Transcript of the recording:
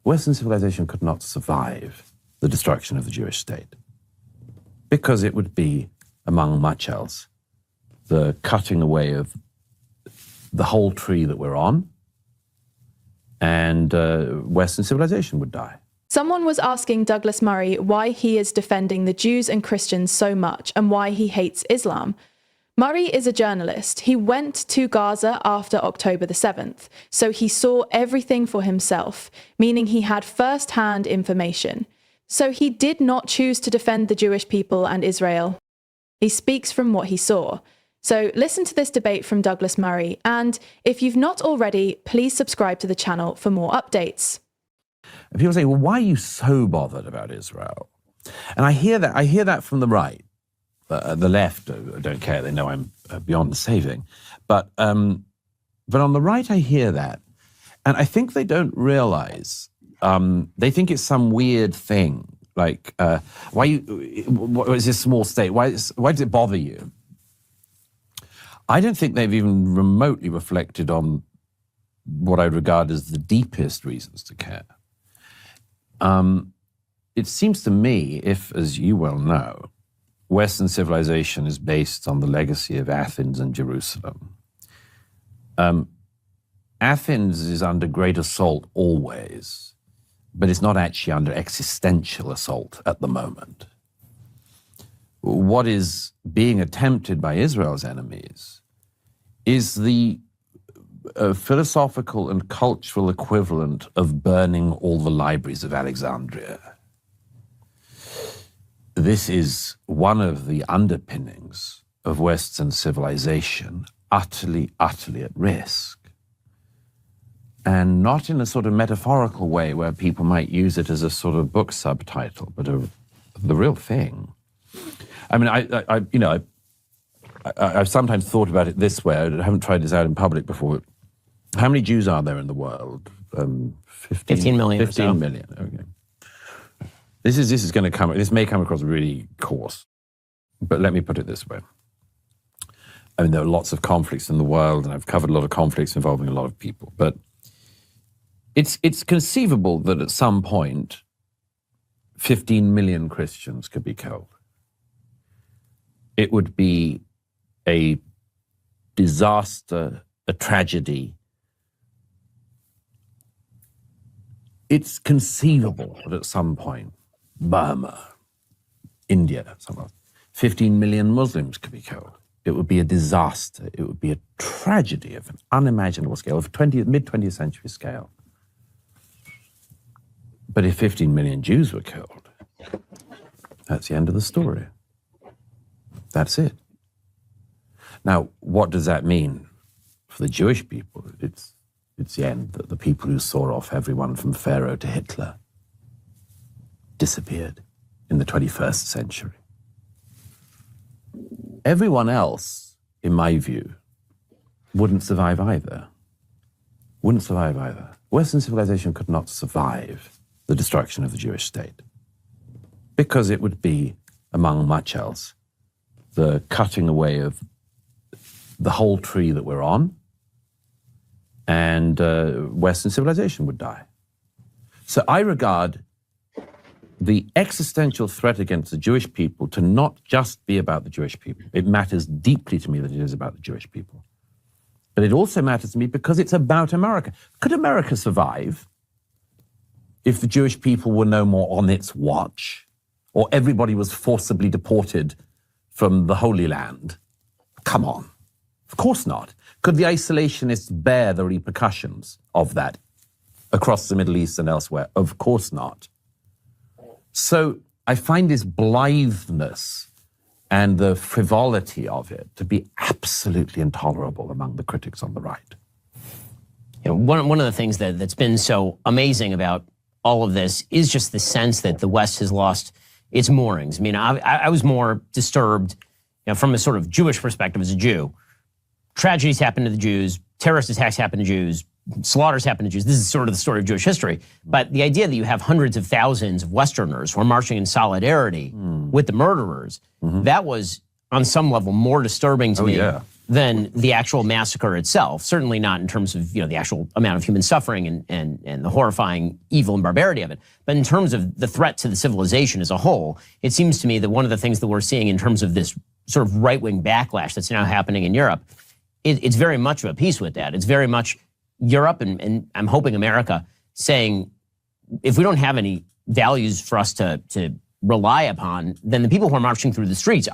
Western civilization could not survive the destruction of the Jewish state because it would be, among much else, the cutting away of the whole tree that we're on, and Western civilization would die. Someone was asking Douglas Murray why he is defending the Jews and Christians so much and why he hates Islam. Murray is a journalist. He went to Gaza after October the 7th, so he saw everything for himself, meaning he had first-hand information. So he did not choose to defend the Jewish people and Israel. He speaks from what he saw. So listen to this debate from Douglas Murray, and if you've not already, please subscribe to the channel for more updates. And people say, well, why are you so bothered about Israel? And I hear that from the right. The left don't care. They know I'm beyond saving. But on the right, I hear that. And I think they don't realize, they think it's some weird thing. Like, what is this small state? Why does it bother you? I don't think they've even remotely reflected on what I would regard as the deepest reasons to care. It seems to me, if, as you well know, Western civilization is based on the legacy of Athens and Jerusalem. Athens is under great assault always, but it's not actually under existential assault at the moment. What is being attempted by Israel's enemies is the philosophical and cultural equivalent of burning all the libraries of Alexandria. This is one of the underpinnings of Western civilization, utterly, utterly at risk. And not in a sort of metaphorical way where people might use it as a sort of book subtitle, but the real thing. I mean, I've sometimes thought about it this way. I haven't tried this out in public before. How many Jews are there in the world? 15 million. 15 million, okay. This may come across really coarse, but let me put it this way. I mean, there are lots of conflicts in the world, and I've covered a lot of conflicts involving a lot of people, but it's conceivable that at some point, 15 million Christians could be killed. It would be a disaster, a tragedy. It's conceivable that at some point, Burma, India, somewhere, 15 million Muslims could be killed. It would be a disaster. It would be a tragedy of an unimaginable scale, of mid-20th century scale. But if 15 million Jews were killed, that's the end of the story. That's it. Now, what does that mean for the Jewish people? It's the end, that the people who saw off everyone from Pharaoh to Hitler disappeared in the 21st century. Everyone else, in my view, wouldn't survive either. Wouldn't survive either. Western civilization could not survive the destruction of the Jewish state because it would be, among much else, the cutting away of the whole tree that we're on, and Western civilization would die. So I regard the existential threat against the Jewish people to not just be about the Jewish people. It matters deeply to me that it is about the Jewish people. But it also matters to me because it's about America. Could America survive if the Jewish people were no more on its watch, or everybody was forcibly deported from the Holy Land? Come on. Of course not. Could the isolationists bear the repercussions of that across the Middle East and elsewhere? Of course not. So I find this blitheness and the frivolity of it to be absolutely intolerable among the critics on the right. You know, one of the things that's been so amazing about all of this is just the sense that the West has lost its moorings. I mean, I was more disturbed, from a sort of Jewish perspective as a Jew. Tragedies happen to the Jews, terrorist attacks happen to Jews, slaughters happen to Jews. This is sort of the story of Jewish history. But the idea that you have hundreds of thousands of Westerners who are marching in solidarity with the murderers, that was on some level more disturbing to me than the actual massacre itself. Certainly not in terms of the actual amount of human suffering and the horrifying evil and barbarity of it. But in terms of the threat to the civilization as a whole, it seems to me that one of the things that we're seeing in terms of this sort of right-wing backlash that's now happening in Europe, it's very much of a piece with that. It's very much Europe and I'm hoping America saying, if we don't have any values for us to rely upon, then the people who are marching through the streets